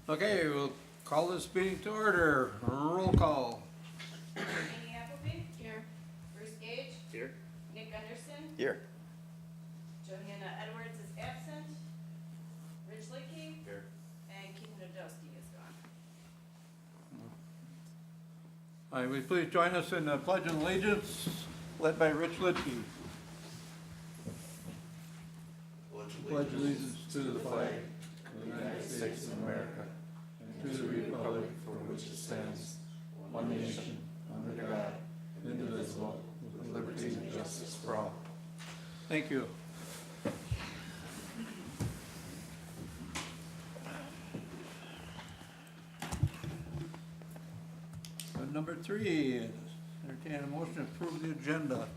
Okay, we'll call this meeting to order. Roll call. Amy Appleby? Here. Bruce Gage? Here. Nick Gunderson? Here. Johanna Edwards is absent. Rich Lickey? Here. And Keith Nadowski is gone. All right, will you please join us in the Pledge of Allegiance, led by Rich Lickey. Pledge allegiance to the flag of the United States of America and to the republic for which it stands, one nation, under God, indivisible, with liberty and justice for all. Thank you. Number 3, entertain a motion to approve the agenda.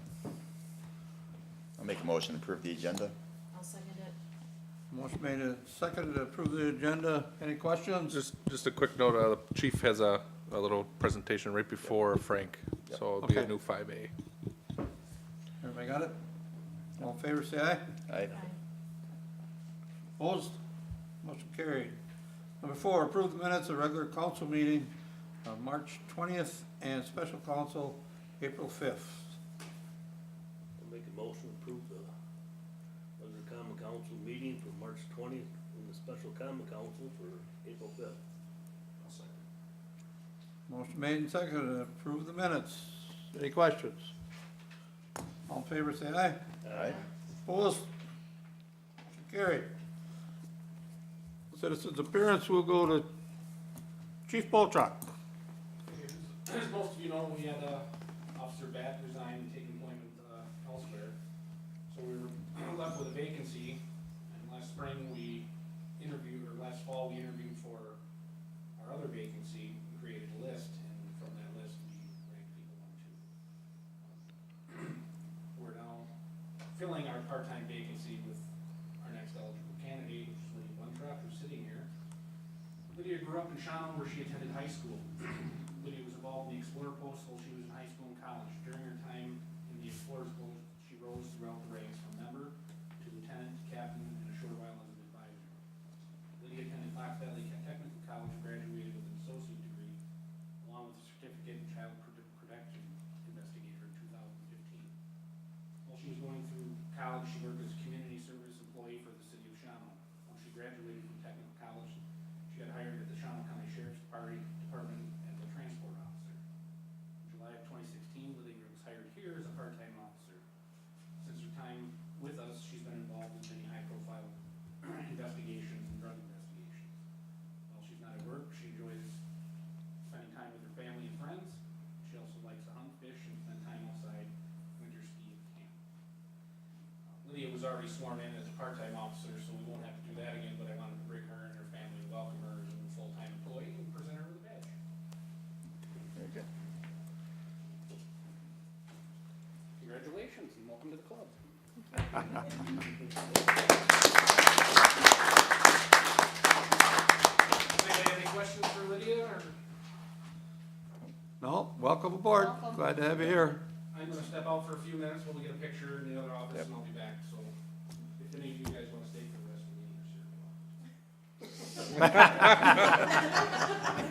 I'll make a motion to approve the agenda. I'll second it. Motion made and seconded to approve the agenda. Any questions? Just a quick note, the chief has a little presentation right before Frank, so it'll be a Okay. new 5A. Everybody got it? All in favor, say aye. Aye. Opposed? Motion carried. Number 4, approve the minutes of regular council meeting of March 20th and special council April 5th. I'll make a motion to approve the regular common council meeting for March 20th and the special common council for April 5th. I'll second. Motion made and seconded to approve the minutes. Any questions? All in favor, say aye. Aye. Opposed? Motion carried. Citizens' appearance, we'll go to Chief Polchak. As most of you know, we had Officer Bat resign and take employment elsewhere. So we were left with a vacancy, and last fall we interviewed for our other vacancy and created a list, and from that list we ranked people 1, 2. We're now filling our part-time vacancy with our next eligible candidate, which is Lydia Buntrock, who's sitting here. Lydia grew up in Shawano where she attended high school. Lydia was involved in the Explorer Post while she was in high school and college. During her time in the Explorers Post, she rose throughout the ranks from member to lieutenant, captain, and a short while as an advisor. Lydia attended Fox Valley Technical College and graduated with an associate degree, along with a certificate in child protection investigator in 2015. While she was going through college, she worked as a community service employee for the city of Shawano. Once she graduated from technical college, she got hired at the Shawano County Sheriff's Department as a transport officer. In July of 2016, Lydia was hired here as a part-time officer. Since her time with us, she's been involved in many high-profile investigations and drug investigations. While she's not at work, she enjoys spending time with her family and friends. She also likes to hunt, fish, and spend time outside, winter ski and camp. Lydia was already sworn in as a part-time officer, so we won't have to do that again, but I wanted to bring her and her family, welcome her as a new full-time employee, and present her with a badge. Very good. Congratulations and welcome to the club. Anybody have any questions for Lydia, or? No, welcome aboard. Welcome. Glad to have you here. I'm gonna step out for a few minutes while we get a picture in the other office, Yep. and I'll be back, so if any of you guys wanna stay for the rest of the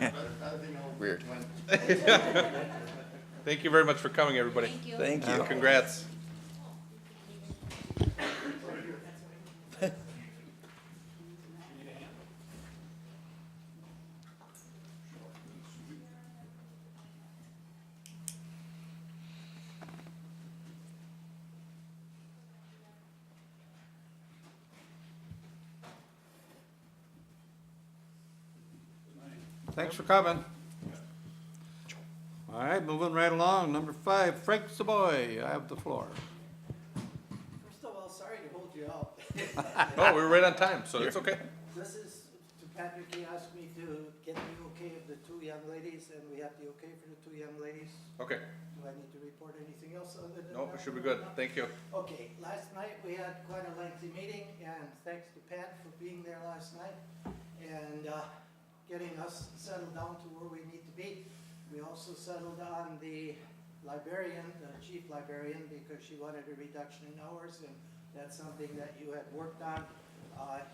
meeting, you're Weird. Thank you very much for coming, everybody. Thank you. Thank you. Congrats. You need a hand? Thanks for coming. All right, moving right along. Number 5, Frank Savoy, I have the floor. First of all, sorry to hold you up. Oh, we were right on time, so it's okay. This is, Patrick, he asked me to get the okay of the 2 young ladies, and we have the okay for the 2 young ladies. Okay. Do I need to report anything else other than? Nope, it that? should be good. Thank you. Okay, last night we had quite a lengthy meeting, and thanks to Pat for being there last night and getting us settled down to where we need to be. We also settled on the librarian, the chief librarian, because she wanted a reduction in hours, and that's something that you had worked on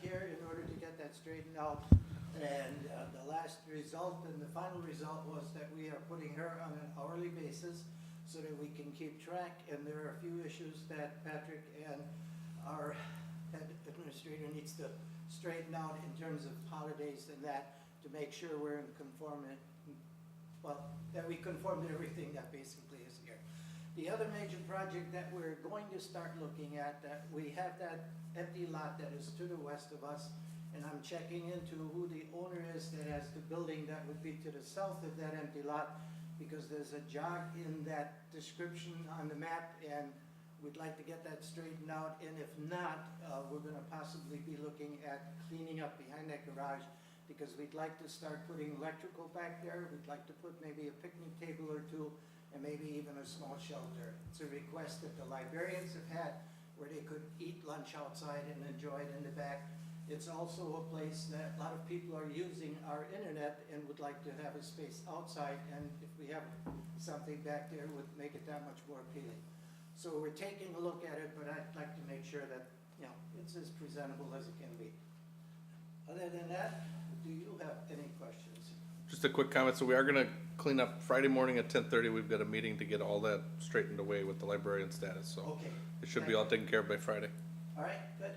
here in order to get that straightened out. And the last result and the final result was that we are putting her on an hourly basis so that we can keep track. And there are a few issues that Patrick and our head administrator needs to straighten out in terms of holidays and that, to make sure we're in conformity, well, that we conform to everything that basically is here. The other major project that we're going to start looking at, that we have that empty lot that is to the west of us, and I'm checking into who the owner is that has the building that would be to the south of that empty lot, because there's a jog in that description on the map, and we'd like to get that straightened out. And if not, we're gonna possibly be looking at cleaning up behind that garage, because we'd like to start putting electrical back there. We'd like to put maybe a picnic table or two, and maybe even a small shelter. It's a request that the librarians have had, where they could eat lunch outside and enjoy it in the back. It's also a place that a lot of people are using our internet and would like to have a space outside, and if we have something back there, would make it that much more appealing. So we're taking a look at it, but I'd like to make sure that, you know, it's as presentable as it can be. Other than that, do you have any questions? Just a quick comment, so we are gonna clean up Friday morning at 10:30, we've got a meeting to get all that straightened away with the librarian status, so Okay. it should be all taken care of by Friday. All right, good.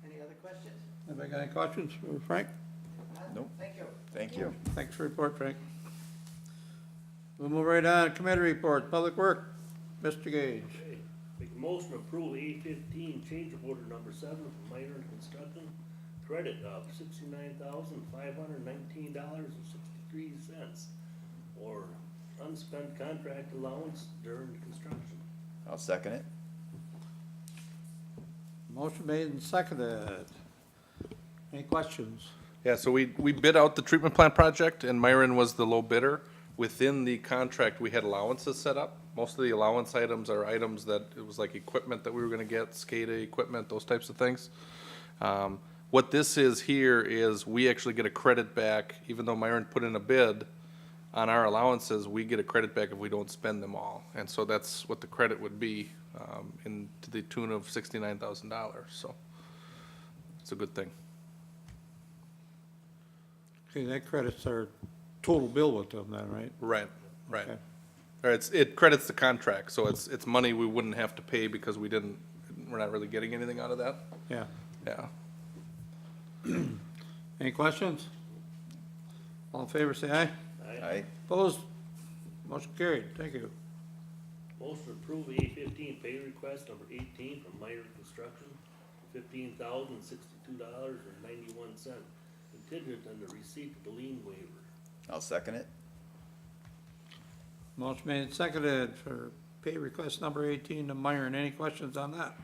Any other questions? Anybody got any questions for Frank? None? Nope. Thank you. Thank you. Thanks for the report, Frank. We'll move right on, committee report, Public Work, Mr. Gage. Okay, make a motion to approve A15 change order number 7 from Myron Construction, credit of $69,519.63, or unspent contract allowance during construction. I'll second it. Motion made and seconded. Any questions? Yeah, so we bid out the treatment plant project, and Myron was the low bidder. Within the contract, we had allowances set up. Most of the allowance items are items that, it was like equipment that we were gonna get, SCADA equipment, those types of things. What this is here is we actually get a credit back, even though Myron put in a bid on our allowances, we get a credit back if we don't spend them all. And so that's what the credit would be, to the tune of $69,000, so it's a good thing. Okay, that credits our total bill with them then, right? Right, right. Okay. Or it credits the contract, so it's money we wouldn't have to pay because we're not really getting anything out of that. Yeah. Yeah. Any questions? All in favor, say aye. Aye. Opposed? Motion carried. Thank you. Motion to approve A15 pay request number 18 from Myron Construction, $15,062.91, contingent on the receipt of the lien waiver. I'll second it. Motion made and seconded for pay request number 18 to Myron. Any questions on that?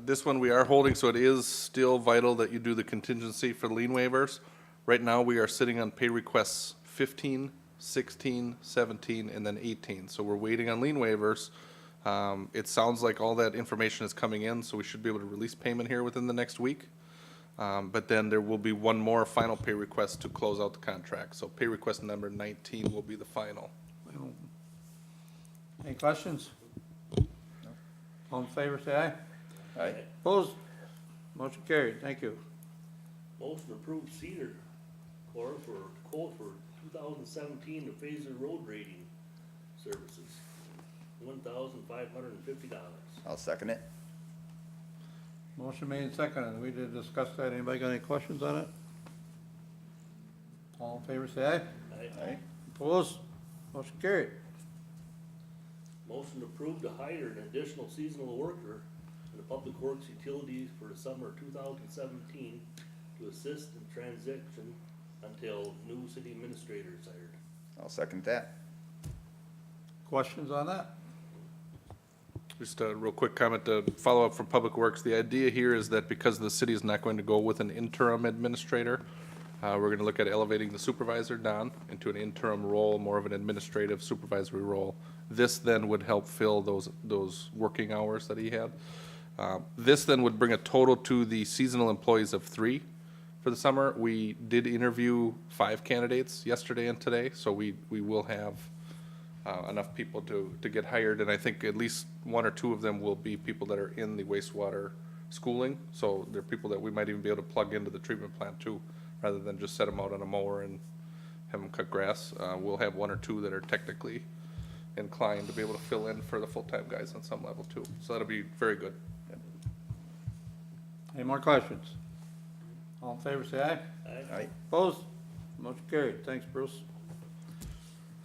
This one we are holding, so it is still vital that you do the contingency for lien waivers. Right now, we are sitting on pay requests 15, 16, 17, and then 18. So we're waiting on lien waivers. It sounds like all that information is coming in, so we should be able to release payment here within the next week. But then there will be one more final pay request to close out the contract. So pay request number 19 will be the final. Any questions? All in favor, say aye. Aye. Opposed? Motion carried. Thank you. Motion to approve Cedar Corp for quote for 2017 to Phaser Road Rating Services, $1,550. I'll second it. Motion made and seconded. We did discuss that. Anybody got any questions on it? All in favor, say aye. Aye. Opposed? Motion carried. Motion to approve to hire an additional seasonal worker in the Public Works Utilities for the summer 2017 to assist in transition until new city administrator is hired. I'll second that. Questions on that? Just a real quick comment to follow up from Public Works. The idea here is that because the city is not going to go with an interim administrator, we're going to look at elevating the supervisor down into an interim role, more of an administrative supervisory role. This then would help fill those working hours that he had. This then would bring a total to the seasonal employees of 3 for the summer. We did interview 5 candidates yesterday and today, so we will have enough people to get hired, and I think at least 1 or 2 of them will be people that are in the wastewater schooling, so they're people that we might even be able to plug into the treatment plant too rather than just set them out on a mower and have them cut grass. We'll have one or two that are technically inclined to be able to fill in for the full-time guys on some level too. So that'll be very good. Any more questions? All in favor, say aye. Aye. Opposed? Motion carried. Thanks, Bruce.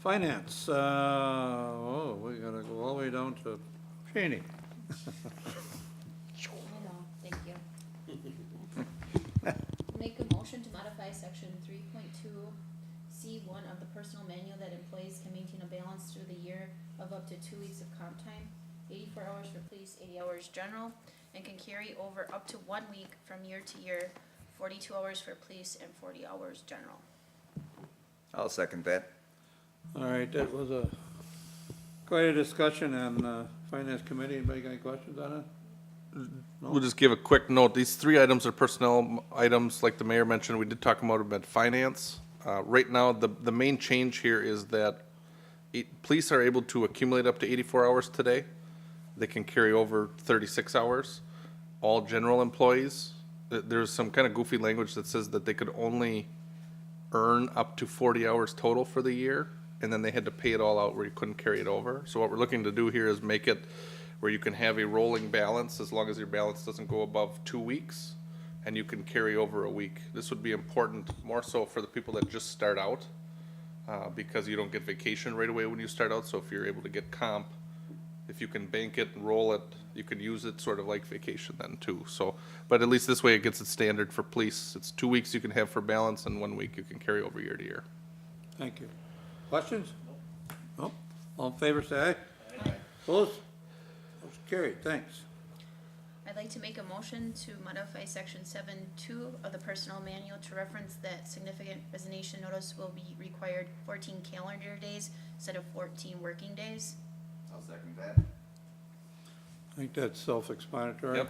Finance, we gotta go all the way down to Cheney. I know, thank you. Make a motion to modify section 3.2C1 of the personal manual that employees can maintain a balance through the year of up to 2 weeks of comp time, 84 hours for police, 80 hours general, and can carry over up to 1 week from year to year, 42 hours for police and 40 hours general. I'll second that. All right, that was quite a discussion on Finance Committee. Anybody got any questions on it? No? We'll just give a quick note. These 3 items are personnel items, like the mayor mentioned. We did talk about them at finance. Right now, the main change here is that police are able to accumulate up to 84 hours today. They can carry over 36 hours. All general employees, there's some kind of goofy language that says that they could only earn up to 40 hours total for the year, and then they had to pay it all out where you couldn't carry it over. So what we're looking to do here is make it where you can have a rolling balance as long as your balance doesn't go above 2 weeks, and you can carry over a week. This would be important more so for the people that just start out, because you don't get vacation right away when you start out. So if you're able to get comp, if you can bank it and roll it, you can use it sort of like vacation then too. So, but at least this way it gets it standard for police. It's 2 weeks you can have for balance and 1 week you can carry over year to year. Thank you. Questions? No? All in favor, say aye. Opposed? Motion carried. Thanks. I'd like to make a motion to modify section 7.2 of the personnel manual to reference that significant resignation notice will be required 14 calendar days instead of 14 working days. I'll second that. I think that's self-explanatory. Yep.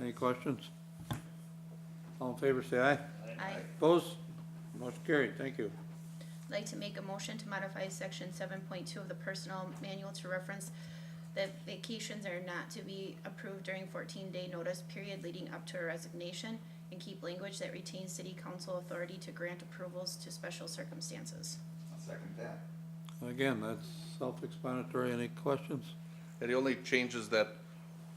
Any questions? All in favor, say aye. Aye. Opposed? Motion carried. Thank you. I'd like to make a motion to modify section 7.2 of the personnel manual to reference that vacations are not to be approved during 14-day notice period leading up to a resignation, and keep language that retains city council authority to grant approvals to special circumstances. I'll second that. Again, that's self-explanatory. Any questions? And the only change is that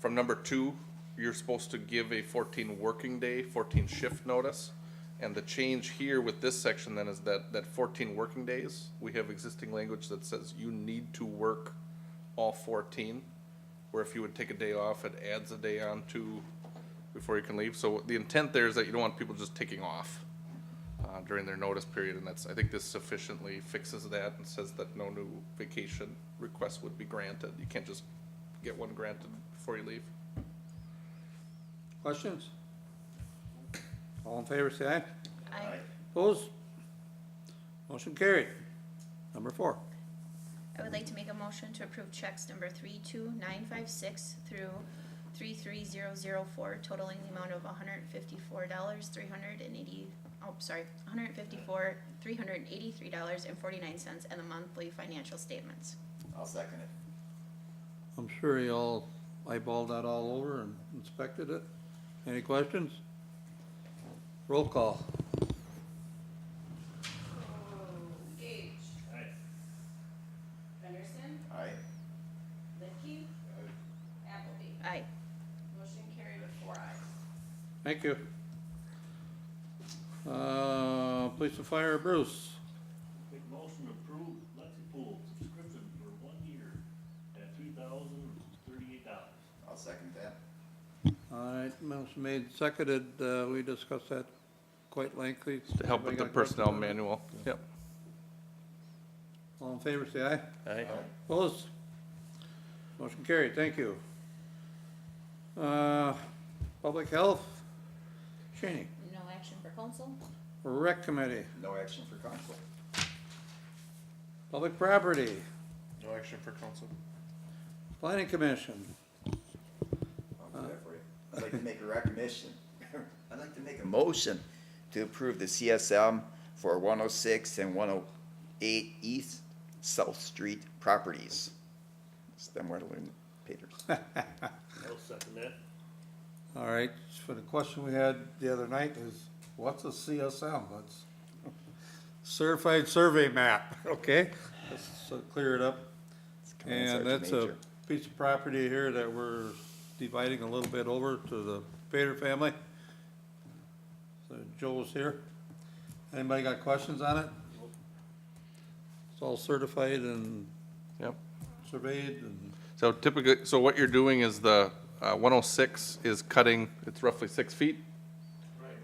from number 2, you're supposed to give a 14 working day, 14 shift notice. And the change here with this section then is that 14 working days, we have existing language that says you need to work all 14, where if you would take a day off, it adds a day on to before you can leave. So the intent there is that you don't want people just taking off during their notice period, and I think this sufficiently fixes that and says that no new vacation request would be granted. You can't just get one granted before you leave. Questions? All in favor, say aye. Aye. Opposed? Motion carried. Number 4. I would like to make a motion to approve checks number 32956 through 33004 totaling the amount of $154,383.49 and the monthly financial statements. I'll second it. I'm sure you all eyeballed that all over and inspected it. Any questions? Roll call. Gage. Aye. Henderson. Aye. Lickey. Appleby. Aye. Motion carried with 4 ayes. Thank you. Police and Fire, Bruce. Make a motion to approve Lexi Pool subscription for 1 year at $3,038. I'll second that. All right, motion made, seconded. We discussed that quite lengthy. To help with Anybody the got personnel questions on it? manual. Yep. All in favor, say aye. Aye. Opposed? Motion carried. Thank you. Public Health, Cheney. No action for council? Rec Committee, No action for council. Public Property, No action for council. Planning Commission. I'll do that for you. I'd like to make a recognition. I'd like to make a motion to approve the CSM for 106 and 108 East South Street properties. It's them Wettle and Peters. I'll second that. All right, for the question we had the other night is, What's a CSM? That's Certified Survey Map, okay? Let's clear it up. Come on, And Sergeant that's a Major. piece of property here that we're dividing a little bit over to the Bader family. So Joe's here. Anybody got questions on it? It's all certified and Yep. surveyed and, So typically, so what you're doing is the 106 is cutting, it's roughly 6 feet.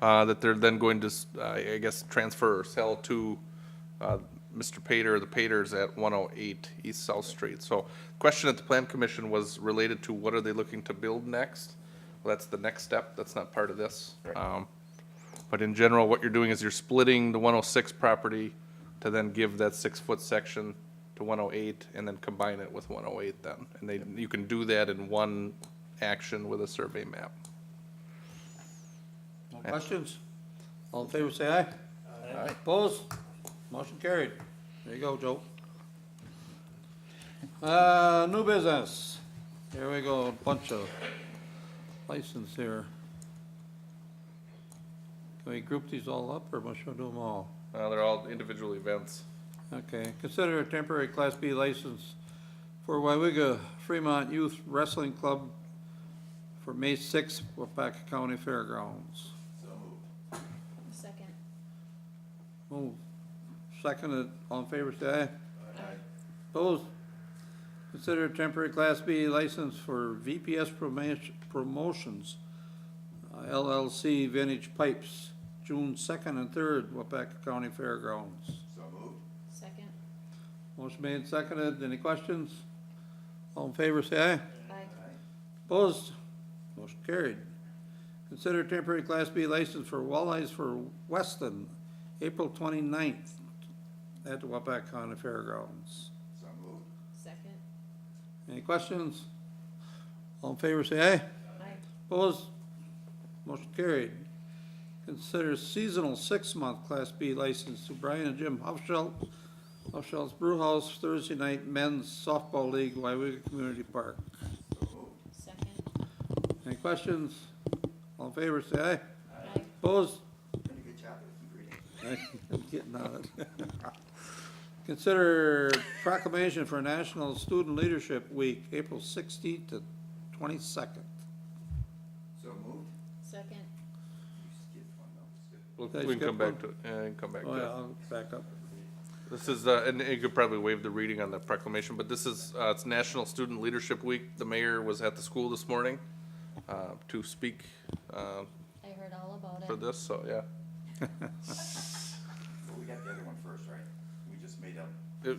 That they're then going to, I guess, transfer or sell to Mr. Pater, the Paters at 108 East South Street. So question at the Plan Commission was related to what are they looking to build next? Well, that's the next step, that's not part of this. But in general, what you're doing is you're splitting the 106 property to then give that 6-foot section to 108 and then combine it with 108 then. And you can do that in one action with a survey map. no questions? All in favor, say aye. Aye. Opposed? Motion carried. There you go, Joe. New business. Here we go, a bunch of license here. Can we group these all up, or must we do them all? They're all individual events. Okay, consider a temporary Class B license for Weyauwega Fremont Youth Wrestling Club for May 6th, Weyauwega County Fairgrounds. Second. Move. Seconded, all in favor, say aye. Opposed? Consider a temporary Class B license for VPS Promotions, LLC Vintage Pipes, June 2nd and 3rd, Weyauwega County Fairgrounds. So moved. Second. Motion made, seconded, any questions? All in favor, say aye. Aye. Opposed? Motion carried. Consider temporary Class B license for walleyes for Weston, April 29th, at the Weyauwega County Fairgrounds. So moved. Second. Any questions? All in favor, say aye. Aye. Opposed? Motion carried. Consider seasonal 6-month Class B license to Brian and Jim Hufschelt's Brewhouse Thursday night men's softball league, Weyauwega Community Park. Second. Any questions? All in favor, say aye. Aye. Opposed? Pretty good job, keep reading. I'm getting on it. Consider proclamation for National Student Leadership Week, April 16th to 22nd. So moved. Second. You skipped one though. Did I We can skip come back one? to it. Yeah, we can come back Oh, to yeah, it. I'll back up. This is, and you could probably waive the reading on the proclamation, but this is, it's National Student Leadership Week. The mayor was at the school this morning to speak I heard all about for it. this, so yeah. Well, we got the other one first, right? We just made up.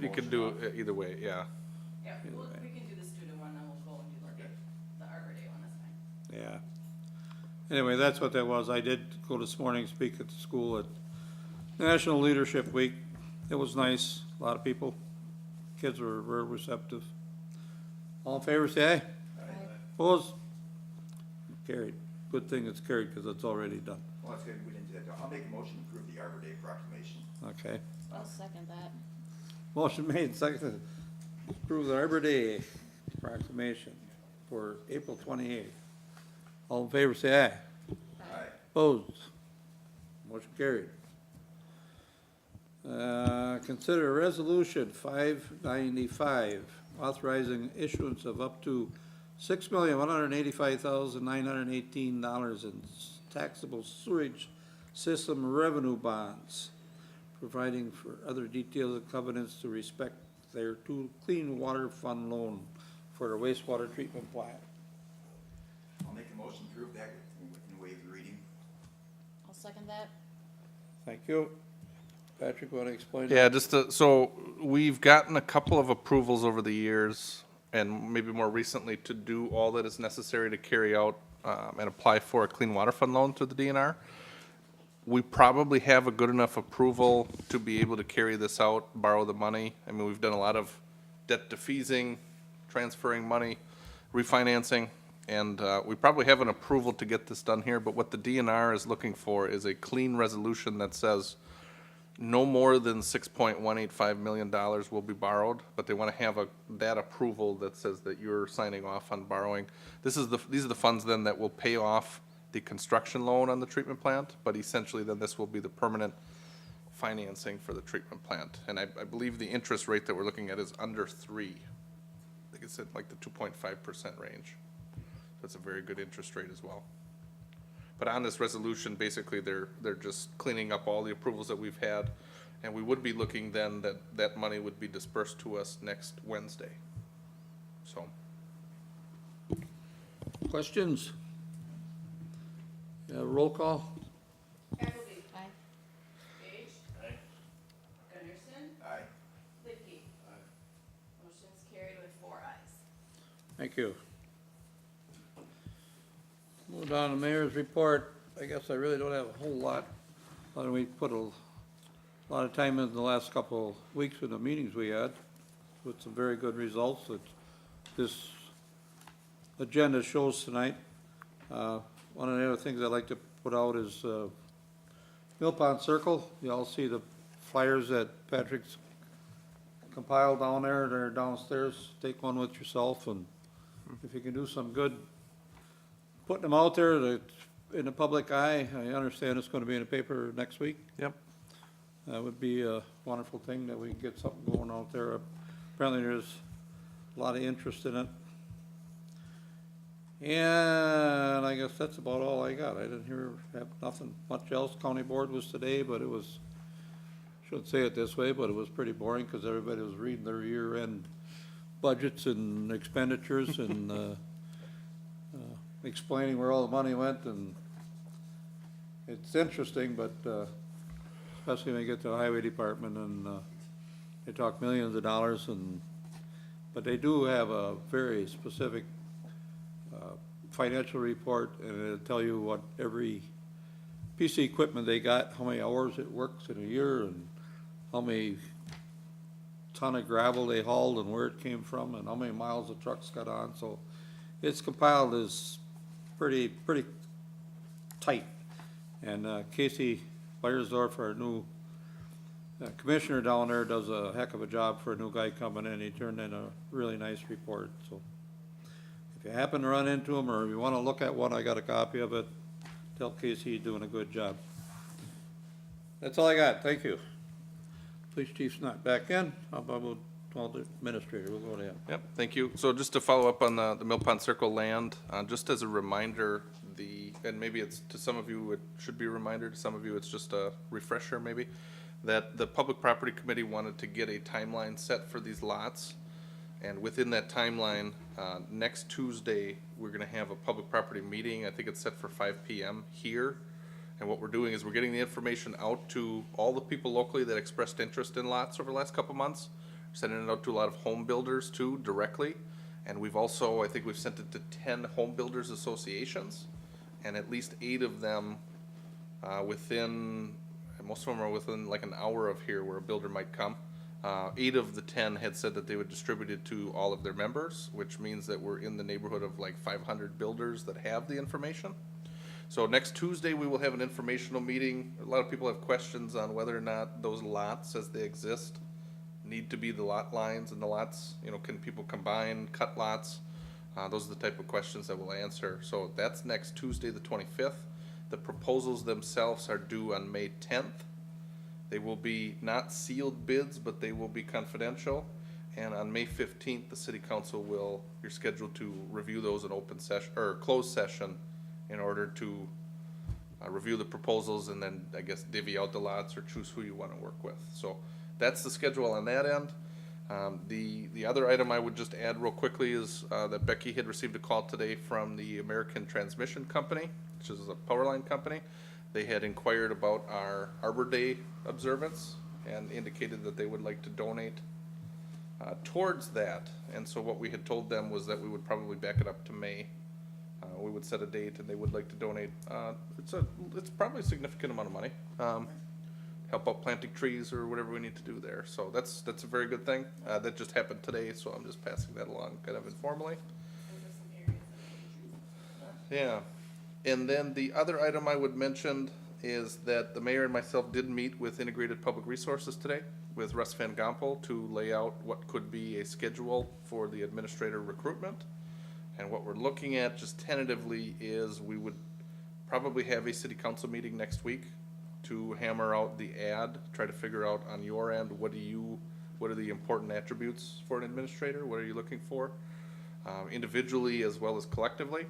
You can do it either way, yeah. Yeah, we can do the student one, then we'll go and do the Arbor Day one, that's fine. Yeah. Anyway, that's what that was. I did go this morning, speak at the school at National Leadership Week. It was nice, a lot of people. Kids were very receptive. All in favor, say aye. Aye. Opposed? Carried. Good thing it's carried, because it's already done. Well, that's good, we didn't do that. I'll make a motion to approve the Arbor Day proclamation. Okay. I'll second that. Motion made, seconded. Approve the Arbor Day proclamation for April 28th. All in favor, say aye. Aye. Opposed? Motion carried. Consider resolution 595, authorizing issuance of up to $6,185,918 in taxable sewage system revenue bonds, providing for other details and covenants to respect their to clean water fund loan for the wastewater treatment plant. I'll make a motion to approve that and waive the reading. I'll second that. Thank you. Patrick, want to explain? Yeah, so we've gotten a couple of approvals over the years, and maybe more recently, to do all that is necessary to carry out and apply for a clean water fund loan through the DNR. We probably have a good enough approval to be able to carry this out, borrow the money. I mean, we've done a lot of debt defeasing, transferring money, refinancing, and we probably have an approval to get this done here, but what the DNR is looking for is a clean resolution that says no more than $6.185 million will be borrowed, but they want to have that approval that says that you're signing off on borrowing. These are the funds then that will pay off the construction loan on the treatment plant, but essentially then this will be the permanent financing for the treatment plant. And I believe the interest rate that we're looking at is under 3. I think it's at like the 2.5% range. That's a very good interest rate as well. But on this resolution, basically, they're just cleaning up all the approvals that we've had, and we would be looking then that money would be dispersed to us next Wednesday. So, Questions? Roll call? Appleby. Aye. Page. Aye. Gunderson. Aye. Lippy. Motion's carried with 4 ayes. Thank you. Move on to mayor's report. I guess I really don't have a whole lot. We put a lot of time in the last couple of weeks with the meetings we had with some very good results that this agenda shows tonight. One of the other things I'd like to put out is Mill Pond Circle. You all see the flyers that Patrick's compiled down there. They're downstairs. Take one with yourself, and if you can do some good putting them out there that in the public eye. I understand it's going to be in the paper next week. yep. That would be a wonderful thing that we can get something going out there. Apparently there's a lot of interest in it. And I guess that's about all I got. I didn't have nothing much else. County board was today, but it was, shouldn't say it this way, but it was pretty boring because everybody was reading their year-end budgets and expenditures and explaining where all the money went. And it's interesting, but especially when you get to the highway department and they talk millions of dollars, but they do have a very specific financial report, and it'll tell you what every piece of equipment they got, how many hours it works in a year, and how many ton of gravel they hauled and where it came from, and how many miles the trucks got on. So it's compiled as pretty tight. And Casey Beiersdorf, our new commissioner down there, does a heck of a job for a new guy coming in. He turned in a really nice report. So if you happen to run into him or you want to look at one, I got a copy of it. Tell Casey he's doing a good job. That's all I got. Thank you. Police chief's not back in. How about the administrator? We'll go to him. Yep, thank you. So just to follow up on the Mill Pond Circle land, just as a reminder, and maybe it's to some of you, it should be a reminder, to some of you it's just a refresher maybe, that the Public Property Committee wanted to get a timeline set for these lots. And within that timeline, next Tuesday, we're gonna have a public property meeting. I think it's set for 5 p.m. here. And what we're doing is we're getting the information out to all the people locally that expressed interest in lots over the last couple months. Sending it out to a lot of home builders too, directly. And we've also, I think we've sent it to 10 home builders associations. And at least 8 of them most of them are within like an hour of here where a builder might come. 8 of the 10 had said that they would distribute it to all of their members, which means that we're in the neighborhood of like 500 builders that have the information. So next Tuesday, we will have an informational meeting. A lot of people have questions on whether or not those lots as they exist need to be the lot lines and the lots, can people combine, cut lots? Those are the type of questions that we'll answer. So that's next Tuesday, the 25th. The proposals themselves are due on May 10th. They will be not sealed bids, but they will be confidential. And on May 15th, the city council you're scheduled to review those in open session, or closed session, in order to review the proposals and then, I guess, divvy out the lots or choose who you want to work with. So that's the schedule on that end. The other item I would just add real quickly is that Becky had received a call today from the American Transmission Company, which is a power line company. They had inquired about our Arbor Day observance and indicated that they would like to donate towards that. And so what we had told them was that we would probably back it up to May. We would set a date and they would like to donate. It's probably a significant amount of money. Help out planting trees or whatever we need to do there. So that's a very good thing. That just happened today, so I'm just passing that along kind of informally. Those are some areas that we can choose. Yeah. And then the other item I would mention is that the mayor and myself did meet with Integrated Public Resources today with Russ Van Gompel to lay out what could be a schedule for the administrator recruitment. And what we're looking at just tentatively is we would probably have a city council meeting next week to hammer out the ad, try to figure out on your end, what are the important attributes for an administrator? What are you looking for? Individually as well as collectively.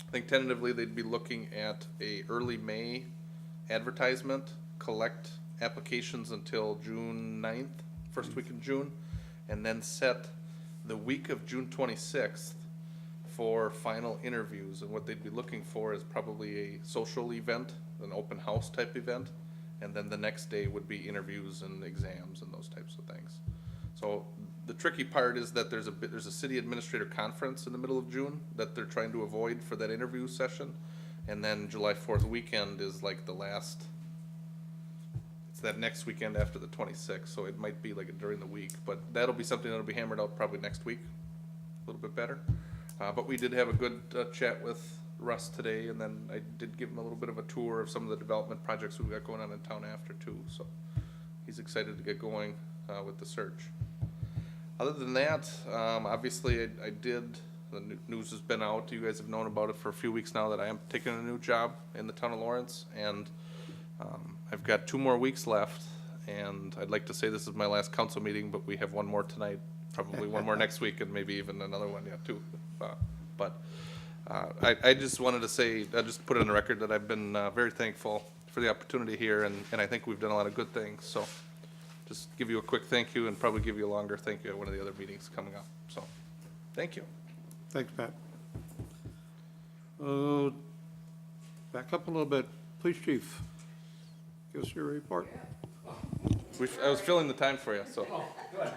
I think tentatively they'd be looking at a early May advertisement, collect applications until June 9th, first week in June, and then set the week of June 26th for final interviews. And what they'd be looking for is probably a social event, an open house type event, and then the next day would be interviews and exams and those types of things. So the tricky part is that there's a city administrator conference in the middle of June that they're trying to avoid for that interview session. And then July 4th weekend is like the last, it's that next weekend after the 26th, so it might be like during the week, but that'll be something that'll be hammered out probably next week, a little bit better. But we did have a good chat with Russ today, and then I did give him a little bit of a tour of some of the development projects we've got going on in town after too, so he's excited to get going with the search. Other than that, obviously I did, the news has been out, you guys have known about it for a few weeks now, that I am taking a new job in the town of Lawrence, and I've got 2 more weeks left, and I'd like to say this is my last council meeting, but we have one more tonight, probably one more next week, and maybe even another one yet too. I just wanted to say, I just put it on the record that I've been very thankful for the opportunity here, and I think we've done a lot of good things, so just give you a quick thank you and probably give you a longer thank you at one of the other meetings coming up, so, thank you. Thanks, Pat. Back up a little bit. Police chief, give us your report. I was filling the time for you, so. Oh, good.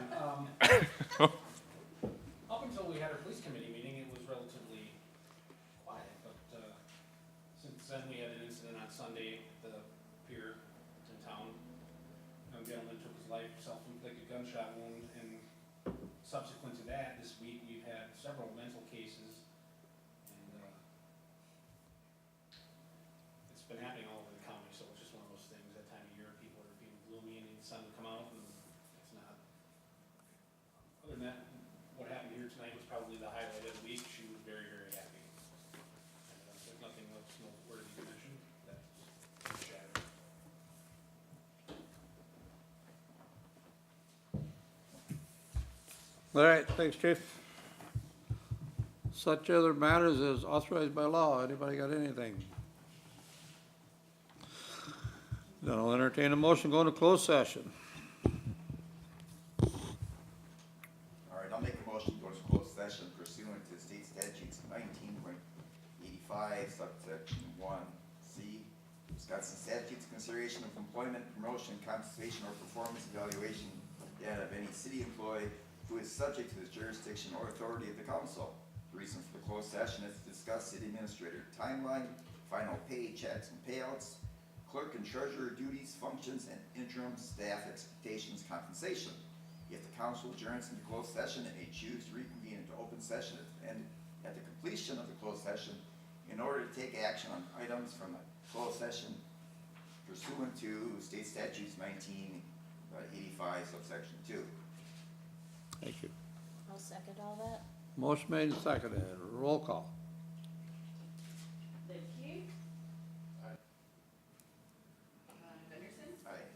Up until we had our police committee meeting, it was relatively quiet, but, since then, we had an incident on Sunday at the pier in town. A gentleman took his life, self-inflicted gunshot wound, and subsequent to that, this week, we've had several mental cases, and, it's been happening all over the county, so it's just one of those things, that time of year, people are being gloomy and need the sun to come out, and it's not. Other than that, what happened here tonight was probably the highlight of the week. She was very, very happy. And there's nothing else noteworthy to mention. That's shattered. All right, thanks, chief. Such other matters as authorized by law. Anybody got anything? Then I'll entertain a motion going to closed session. All right, I'll make a motion to go to closed session pursuant to state statutes 19.85, subsection 1C. Wisconsin statutes, consideration of employment, promotion, compensation, or performance evaluation data of any city employee who is subject to the jurisdiction or authority of the council. The reason for the closed session is to discuss city administrator timeline, final pay checks and payouts, clerk and treasurer duties, functions, and interim staff expectations compensation. If the council adjourns into closed session, it may choose to reconvene into open session and at the completion of the closed session in order to take action on items from the closed session pursuant to state statutes 19.85 subsection 2. Thank you. I'll second all that. Motion made and seconded. Roll call. Lidkey. Henderson. Aye.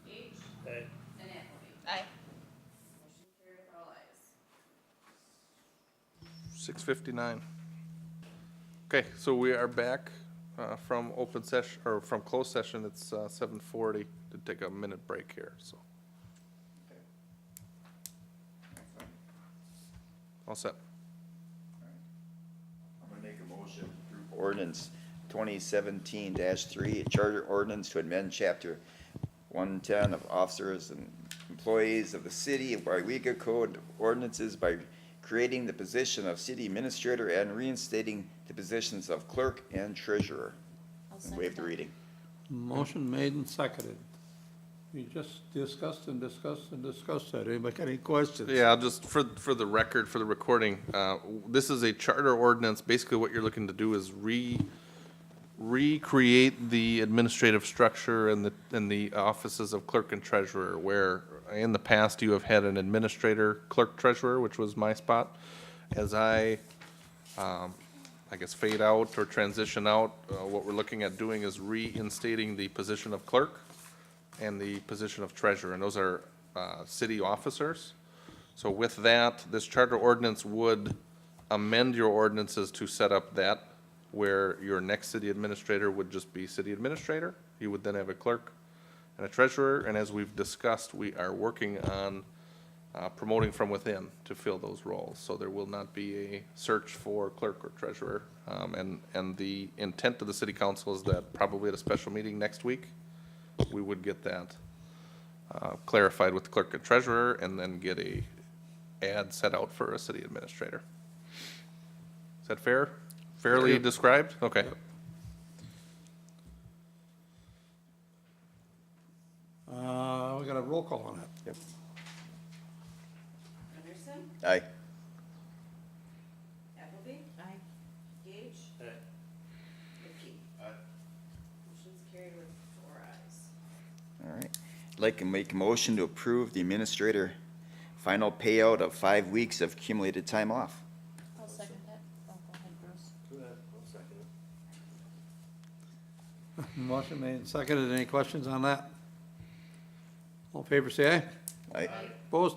H. Okay. And Appleby. Aye. Motion carried with all ayes. 6:59. Okay, so we are back from open session, or from closed session. It's 7:40. To take a minute break here, so. All set. I'm gonna make a motion to approve ordinance 2017-3, a charter ordinance to amend chapter 110 of officers and employees of the city of Weyauwega Code ordinances by creating the position of city administrator and reinstating the positions of clerk and treasurer. I'll And second waive the that. reading. Motion made and seconded. We just discussed and discussed and discussed that. Anybody got any questions? Yeah, I'll just, for the record, for the recording, this is a charter ordinance. Basically, what you're looking to do is recreate the administrative structure and the offices of clerk and treasurer, where in the past you have had an administrator, clerk, treasurer, which was my spot. As I I guess, fade out or transition out. What we're looking at doing is reinstating the position of clerk and the position of treasurer, and those are city officers. So with that, this charter ordinance would amend your ordinances to set up that, where your next city administrator would just be city administrator. You would then have a clerk and a treasurer, and as we've discussed, we are working on promoting from within to fill those roles. So there will not be a search for clerk or treasurer. And the intent of the city council is that probably at a special meeting next week, we would get that clarified with the clerk and treasurer, and then get a ad set out for a city administrator. Is that fair? Fairly Yep. described? Okay. We got a roll call on that. Yep. Anderson, Aye. Appleby. Aye. Gage, Aye. McKee. Aye. Motion's carried with 4 ayes. All right. I'd like to make a motion to approve the administrator final payout of 5 weeks of accumulated time off. I'll second that. Oh, go ahead, Bruce. Go ahead, I'll second it. Motion made and seconded. Any questions on that? All in favor, say aye. Aye. Opposed?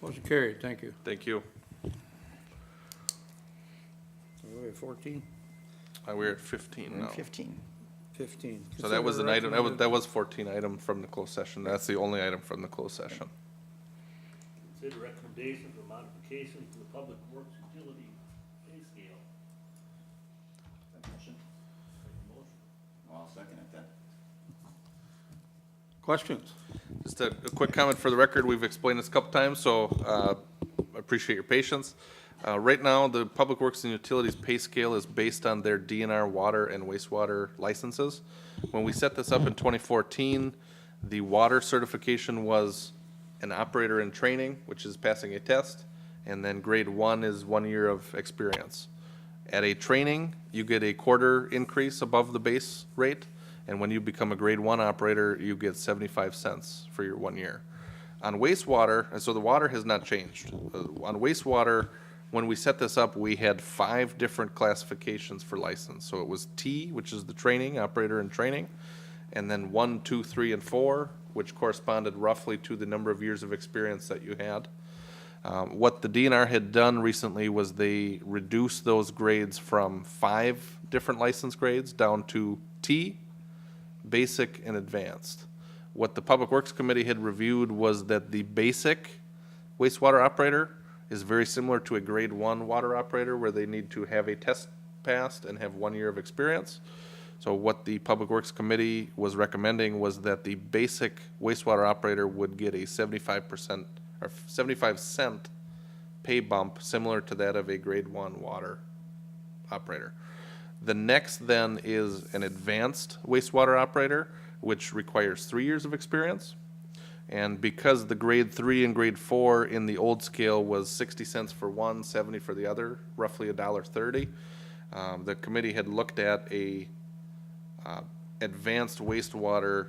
Motion carried. Thank you. Thank you. We have 14? We're at 15 We're now. in 15. 15. So that was an item, that was, Recommended- that was 14 item from the closed session. That's the only item from the closed session. Consider recommendation for modification to the public works utility pay scale. Motion? I'll second it then. Questions? Just a quick comment for the record, we've explained this a couple times, so I appreciate your patience. Right now, the Public Works and Utilities pay scale is based on their DNR water and wastewater licenses. When we set this up in 2014, the water certification was an operator in training, which is passing a test, and then grade 1 is 1 year of experience. At a training, you get a quarter increase above the base rate, and when you become a grade 1 operator, you get 75 cents for your 1 year. On wastewater, and so the water has not changed. On wastewater, when we set this up, we had 5 different classifications for license. So it was T, which is the training, operator in training, and then 1, 2, 3, and 4, which corresponded roughly to the number of years of experience that you had. What the DNR had done recently was they reduced those grades from 5 different license grades down to T, basic, and advanced. What the Public Works Committee had reviewed was that the basic wastewater operator is very similar to a grade 1 water operator, where they need to have a test passed and have 1 year of experience. So what the Public Works Committee was recommending was that the basic wastewater operator would get a 75% or 75-cent pay bump, similar to that of a grade 1 water operator. The next then is an advanced wastewater operator, which requires 3 years of experience. And because the grade 3 and grade 4 in the old scale was 60 cents for one, 70 for the other, roughly $1.30, the committee had looked at a advanced wastewater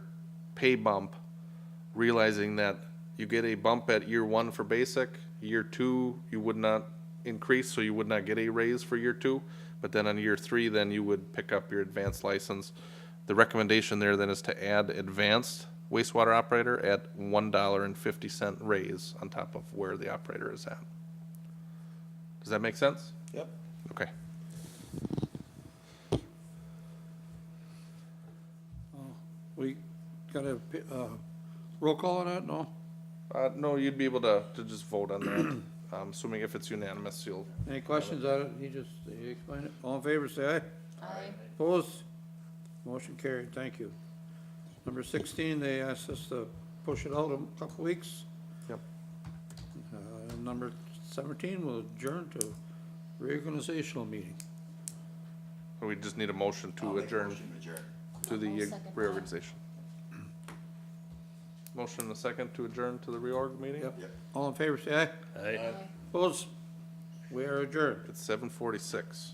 pay bump, realizing that you get a bump at year 1 for basic, year 2 you would not increase, so you would not get a raise for year 2, but then on year 3 then you would pick up your advanced license. The recommendation there then is to add advanced wastewater operator at $1.50 raise on top of where the operator is at. Does that make sense? Yep. Okay. We got a roll call on that, no? No, you'd be able to just vote on that. I'm assuming if it's unanimous, you'll. Any questions on it? He explained it. All in favor, say aye. Aye. Opposed? Motion carried. Thank you. Number 16, they asked us to push it out a couple weeks. Yep. Number 17, we'll adjourn to reorganizational meeting. We just need a motion I'll to make a adjourn motion to adjourn. to I'll the second that. reorganization. Motion and a second to adjourn to the reorg meeting? Yep. Yep. All in favor, say aye. Aye. Opposed? We are adjourned. It's 7:46.